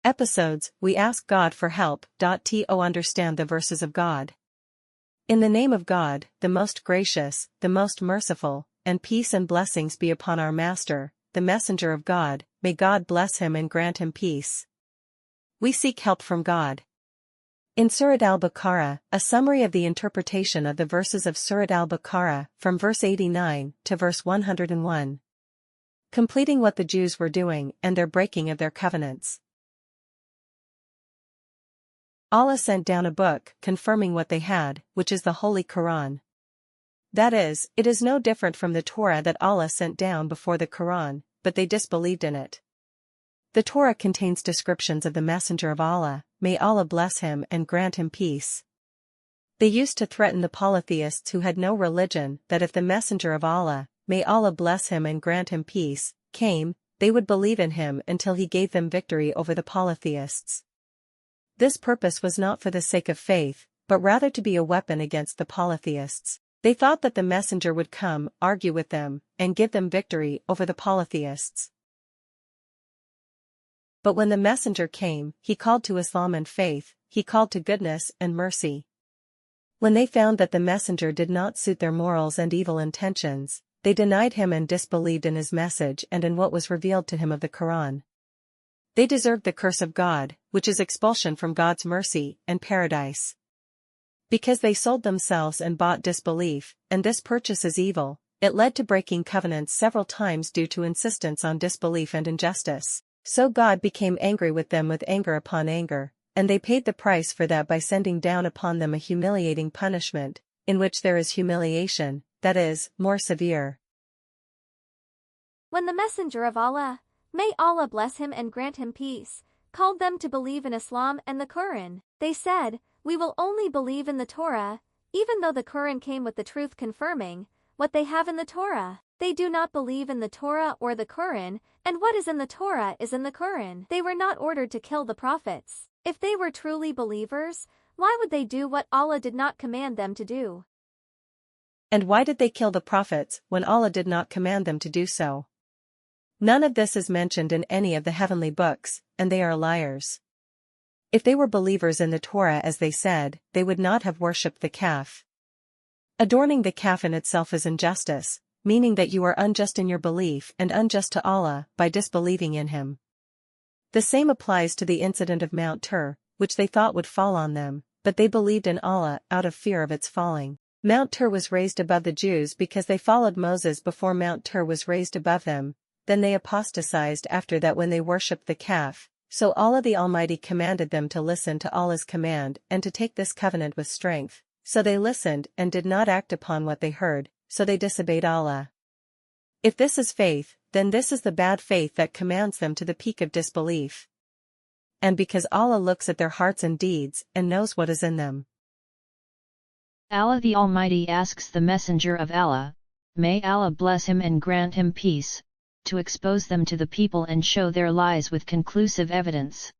Episodes, we ask God for help. To understand the verses of God. In the name of God, the most gracious, the most merciful, and peace and blessings be upon our Master, the messenger of God, may God bless him and grant him peace. We seek help from God. In Surat Al-Baqarah, a summary of the interpretation of the verses of Surat Al-Baqarah, from verse 89 to verse 101. Completing what the Jews were doing and their breaking of their covenants. Allah sent down a book confirming what they had, which is the Holy Quran. That is, it is no different from the Torah that Allah sent down before the Quran, but they disbelieved in it. The Torah contains descriptions of the Messenger of Allah, may Allah bless him and grant him peace. They used to threaten the polytheists who had no religion that if the Messenger of Allah, may Allah bless him and grant him peace, came, they would believe in him until he gave them victory over the polytheists. This purpose was not for the sake of faith, but rather to be a weapon against the polytheists. They thought that the messenger would come, argue with them, and give them victory over the polytheists. But when the messenger came, he called to Islam and faith, he called to goodness and mercy. When they found that the messenger did not suit their morals and evil intentions, they denied him and disbelieved in his message and in what was revealed to him of the Quran. They deserved the curse of God, which is expulsion from God's mercy and paradise. Because they sold themselves and bought disbelief, and this purchase is evil, it led to breaking covenants several times due to insistence on disbelief and injustice. So God became angry with them with anger upon anger, and they paid the price for that by sending down upon them a humiliating punishment, in which there is humiliation, that is, more severe. When the Messenger of Allah, may Allah bless him and grant him peace, called them to believe in Islam and the Quran, they said, "We will only believe in the Torah," even though the Quran came with the truth confirming what they have in the Torah. They do not believe in the Torah or the Quran, and what is in the Torah is in the Quran. They were not ordered to kill the prophets. If they were truly believers, why would they do what Allah did not command them to do? And why did they kill the prophets when Allah did not command them to do so? None of this is mentioned in any of the heavenly books, and they are liars. If they were believers in the Torah as they said, they would not have worshipped the calf. Adorning the calf in itself is injustice, meaning that you are unjust in your belief and unjust to Allah by disbelieving in him. The same applies to the incident of Mount Tur, which they thought would fall on them, but they believed in Allah out of fear of its falling. Mount Tur was raised above the Jews because they followed Moses before Mount Tur was raised above them, then they apostatized after that when they worshipped the calf, so Allah the Almighty commanded them to listen to Allah's command and to take this covenant with strength, so they listened and did not act upon what they heard, so they disobeyed Allah. If this is faith, then this is the bad faith that commands them to the peak of disbelief. And because Allah looks at their hearts and deeds and knows what is in them. Allah the Almighty asks the Messenger of Allah, may Allah bless him and grant him peace, to expose them to the people and show their lies with conclusive evidence.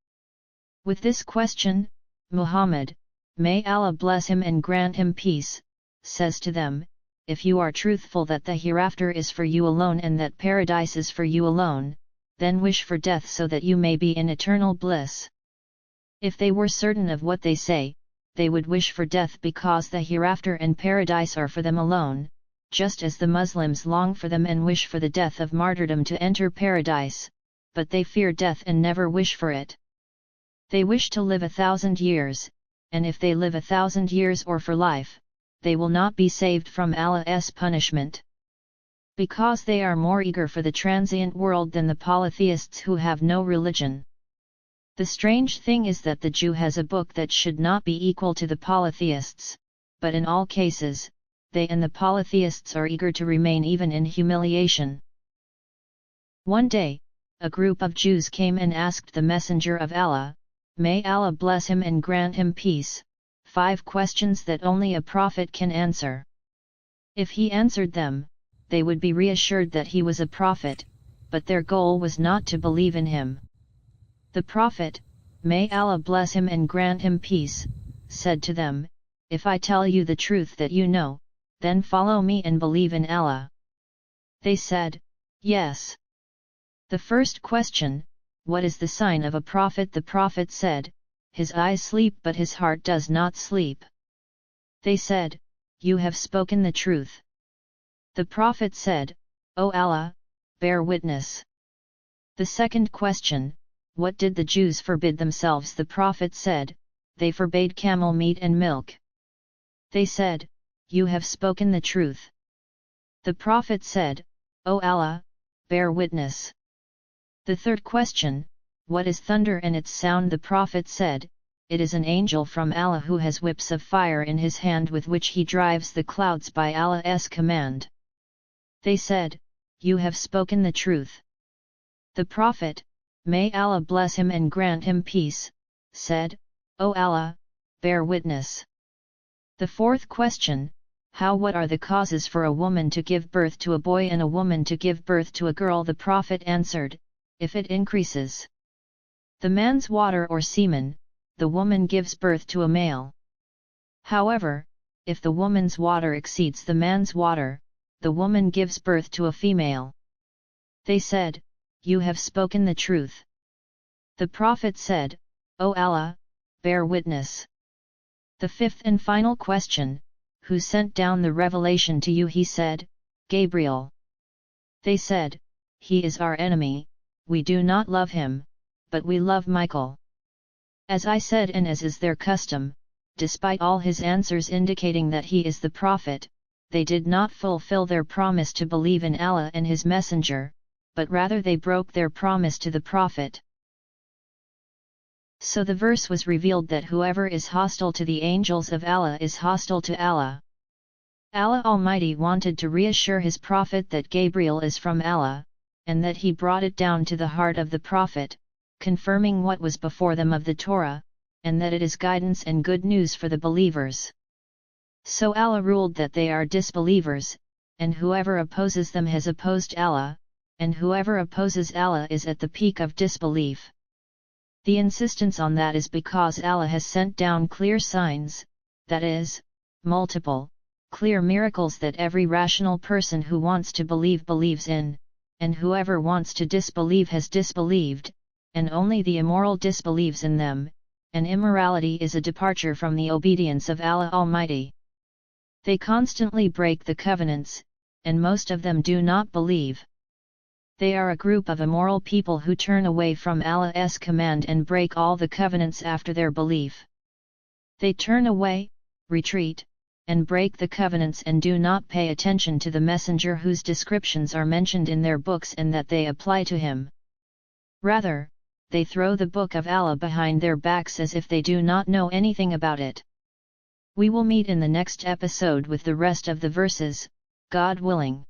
With this question, Muhammad, may Allah bless him and grant him peace, says to them, if you are truthful that the hereafter is for you alone and that paradise is for you alone, then wish for death so that you may be in eternal bliss. If they were certain of what they say, they would wish for death because the hereafter and paradise are for them alone, just as the Muslims long for them and wish for the death of martyrdom to enter paradise, but they fear death and never wish for it. They wish to live 1,000 years, and if they live 1,000 years or for life, they will not be saved from Allah's punishment. Because they are more eager for the transient world than the polytheists who have no religion. The strange thing is that the Jew has a book that should not be equal to the polytheists, but in all cases, they and the polytheists are eager to remain even in humiliation. One day, a group of Jews came and asked the Messenger of Allah, may Allah bless him and grant him peace, 5 questions that only a prophet can answer. If he answered them, they would be reassured that he was a prophet, but their goal was not to believe in him. The prophet, may Allah bless him and grant him peace, said to them, if I tell you the truth that you know, then follow me and believe in Allah. They said, yes. The first question, what is the sign of a prophet? The prophet said, his eyes sleep but his heart does not sleep. They said, you have spoken the truth. The prophet said, O Allah, bear witness. The second question, what did the Jews forbid themselves? The prophet said, they forbade camel meat and milk. They said, you have spoken the truth. The prophet said, O Allah, bear witness. The third question, what is thunder and its sound? The prophet said, it is an angel from Allah who has whips of fire in his hand with which he drives the clouds by Allah's command. They said, you have spoken the truth. The prophet, may Allah bless him and grant him peace, said, O Allah, bear witness. The fourth question, what are the causes for a woman to give birth to a boy and a woman to give birth to a girl? The prophet answered, if it increases the man's water or semen, the woman gives birth to a male. However, if the woman's water exceeds the man's water, the woman gives birth to a female. They said, you have spoken the truth. The prophet said, O Allah, bear witness. The fifth and final question, who sent down the revelation to you? He said, Gabriel. They said, he is our enemy, we do not love him, but we love Michael. As I said, and as is their custom, despite all his answers indicating that he is the prophet, they did not fulfill their promise to believe in Allah and his messenger, but rather they broke their promise to the prophet. So the verse was revealed that whoever is hostile to the angels of Allah is hostile to Allah. Allah Almighty wanted to reassure his prophet that Gabriel is from Allah, and that he brought it down to the heart of the prophet, confirming what was before them of the Torah, and that it is guidance and good news for the believers. So Allah ruled that they are disbelievers, and whoever opposes them has opposed Allah, and whoever opposes Allah is at the peak of disbelief. The insistence on that is because Allah has sent down clear signs, that is, multiple, clear miracles that every rational person who wants to believe believes in, and whoever wants to disbelieve has disbelieved, and only the immoral disbelieves in them, and immorality is a departure from the obedience of Allah Almighty. They constantly break the covenants, and most of them do not believe. They are a group of immoral people who turn away from Allah's command and break all the covenants after their belief. They turn away, retreat, and break the covenants and do not pay attention to the messenger whose descriptions are mentioned in their books and that they apply to him. Rather, they throw the book of Allah behind their backs as if they do not know anything about it. We will meet in the next episode with the rest of the verses, God willing.